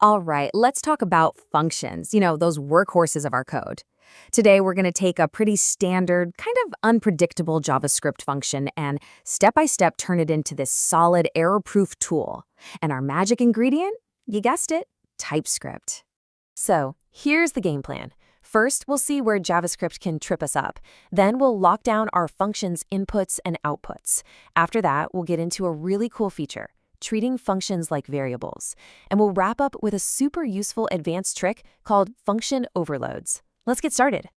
All right, let's talk about functions, those workhorses of our code. Today, we're going to take a pretty standard, kind of unpredictable JavaScript function and step by step turn it into this solid error-proof tool. And our magic ingredient? You guessed it, TypeScript. So, here's the game plan. First, we'll see where JavaScript can trip us up. Then we'll lock down our functions' inputs and outputs. After that, we'll get into a really cool feature, treating functions like variables. And we'll wrap up with a super useful advanced trick called function overloads. Let's get started.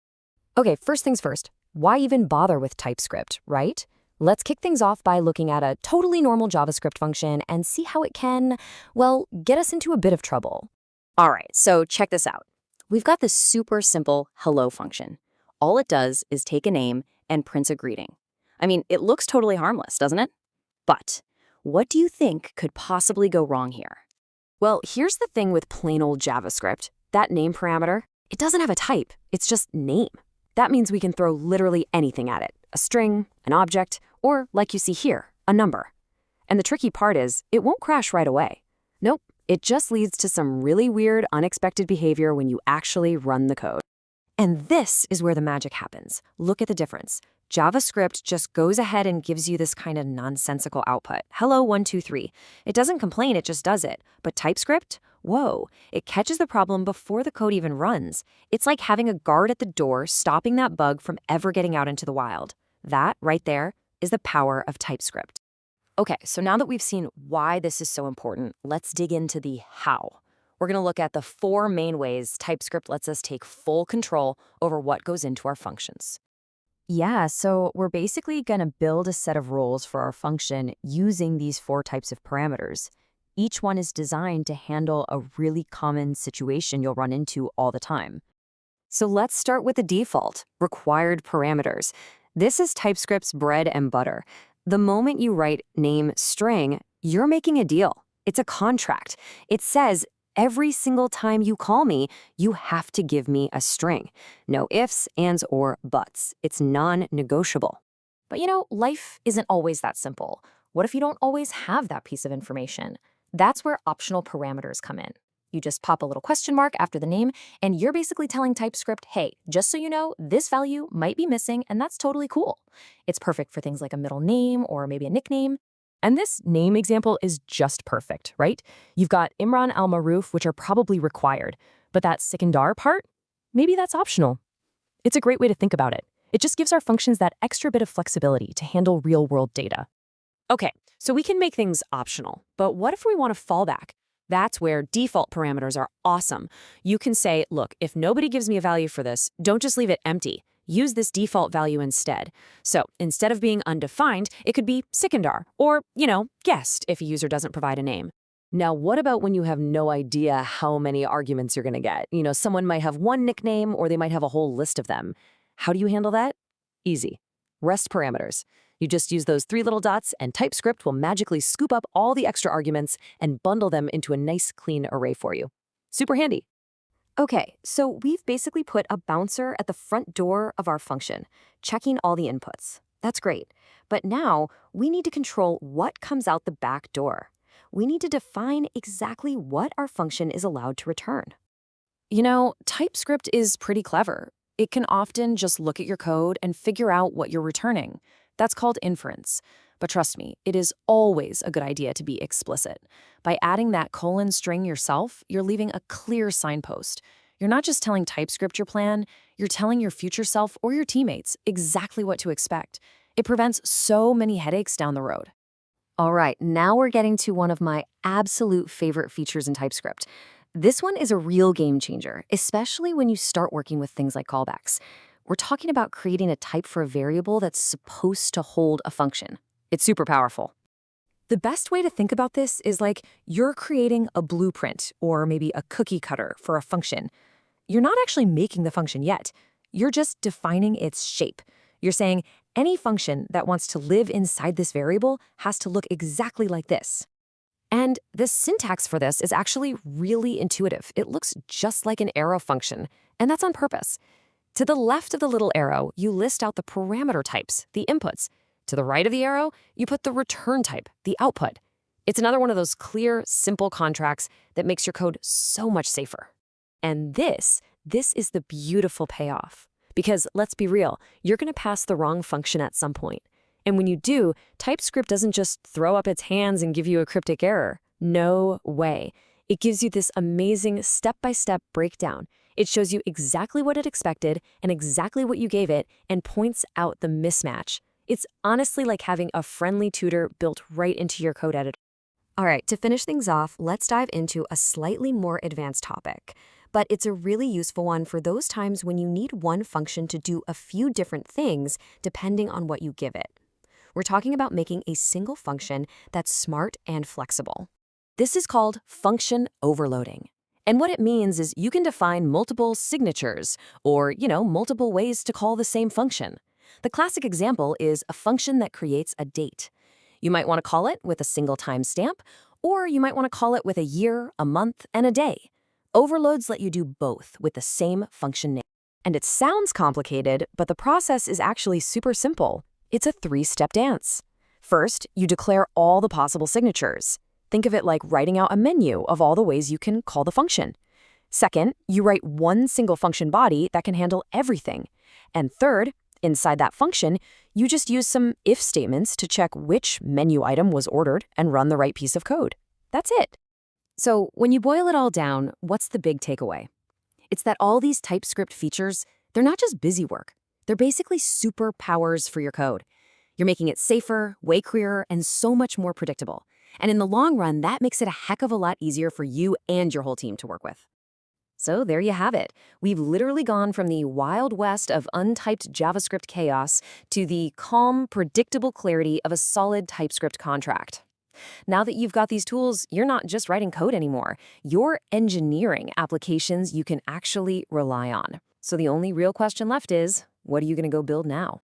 Okay, first things first, why even bother with TypeScript, right? Let's kick things off by looking at a totally normal JavaScript function and see how it can, well, get us into a bit of trouble. All right, so check this out. We've got this super simple hello function. All it does is take a name and prints a greeting. I mean, it looks totally harmless, doesn't it? But what do you think could possibly go wrong here? Well, here's the thing with plain old JavaScript. That name parameter, it doesn't have a type. It's just name. That means we can throw literally anything at it. A string, an object, or like you see here, a number. And the tricky part is, it won't crash right away. Nope, it just leads to some really weird, unexpected behavior when you actually run the code. And this is where the magic happens. Look at the difference. JavaScript just goes ahead and gives you this kind of nonsensical output. Hello, 1, 2, 3. It doesn't complain, it just does it. But TypeScript? Whoa, it catches the problem before the code even runs. It's like having a guard at the door stopping that bug from ever getting out into the wild. That, right there, is the power of TypeScript. Okay, so now that we've seen why this is so important, let's dig into the how. We're going to look at the 4 main ways TypeScript lets us take full control over what goes into our functions. Yeah, so we're basically going to build a set of roles for our function using these 4 types of parameters. Each one is designed to handle a really common situation you'll run into all the time. So let's start with the default, required parameters. This is TypeScript's bread and butter. The moment you write name string, you're making a deal. It's a contract. It says, every single time you call me, you have to give me a string. No ifs, ands, or buts. It's non-negotiable. But life isn't always that simple. What if you don't always have that piece of information? That's where optional parameters come in. You just pop a little question mark after the name, and you're basically telling TypeScript, hey, just so you know, this value might be missing, and that's totally cool. It's perfect for things like a middle name or maybe a nickname. And this name example is just perfect, right? You've got Imran al-Maroof, which are probably required, but that Sikandar part, maybe that's optional. It's a great way to think about it. It just gives our functions that extra bit of flexibility to handle real-world data. Okay, so we can make things optional, but what if we want to fall back? That's where default parameters are awesome. You can say, look, if nobody gives me a value for this, don't just leave it empty. Use this default value instead. So instead of being undefined, it could be Sikandar or, guest if a user doesn't provide a name. Now, what about when you have no idea how many arguments you're going to get? Someone might have one nickname or they might have a whole list of them. How do you handle that? Easy. REST parameters. You just use those 3 little dots and TypeScript will magically scoop up all the extra arguments and bundle them into a nice clean array for you. Super handy. Okay, so we've basically put a bouncer at the front door of our function, checking all the inputs. That's great. But now we need to control what comes out the back door. We need to define exactly what our function is allowed to return. TypeScript is pretty clever. It can often just look at your code and figure out what you're returning. That's called inference. But trust me, it is always a good idea to be explicit. By adding that colon string yourself, you're leaving a clear signpost. You're not just telling TypeScript your plan, you're telling your future self or your teammates exactly what to expect. It prevents so many headaches down the road. All right, now we're getting to one of my absolute favorite features in TypeScript. This one is a real game changer, especially when you start working with things like callbacks. We're talking about creating a type for a variable that's supposed to hold a function. It's super powerful. The best way to think about this is like you're creating a blueprint or maybe a cookie cutter for a function. You're not actually making the function yet. You're just defining its shape. You're saying any function that wants to live inside this variable has to look exactly like this. And the syntax for this is actually really intuitive. It looks just like an arrow function, and that's on purpose. To the left of the little arrow, you list out the parameter types, the inputs. To the right of the arrow, you put the return type, the output. It's another one of those clear, simple contracts that makes your code so much safer. And this is the beautiful payoff. Because let's be real, you're going to pass the wrong function at some point. And when you do, TypeScript doesn't just throw up its hands and give you a cryptic error. No way. It gives you this amazing step-by-step breakdown. It shows you exactly what it expected and exactly what you gave it and points out the mismatch. It's honestly like having a friendly tutor built right into your code editor. All right, to finish things off, let's dive into a slightly more advanced topic. But it's a really useful one for those times when you need one function to do a few different things depending on what you give it. We're talking about making a single function that's smart and flexible. This is called function overloading. And what it means is you can define multiple signatures or, multiple ways to call the same function. The classic example is a function that creates a date. You might want to call it with a single timestamp, or you might want to call it with a year, a month, and a day. Overloads let you do both with the same function name. And it sounds complicated, but the process is actually super simple. It's a 3-step dance. First, you declare all the possible signatures. Think of it like writing out a menu of all the ways you can call the function. Second, you write one single function body that can handle everything. And third, inside that function, you just use some if statements to check which menu item was ordered and run the right piece of code. That's it. So when you boil it all down, what's the big takeaway? It's that all these TypeScript features, they're not just busy work. They're basically superpowers for your code. You're making it safer, way clearer, and so much more predictable. And in the long run, that makes it a heck of a lot easier for you and your whole team to work with. So there you have it. We've literally gone from the wild west of untyped JavaScript chaos to the calm, predictable clarity of a solid TypeScript contract. Now that you've got these tools, you're not just writing code anymore. You're engineering applications you can actually rely on. So the only real question left is, what are you going to go build now?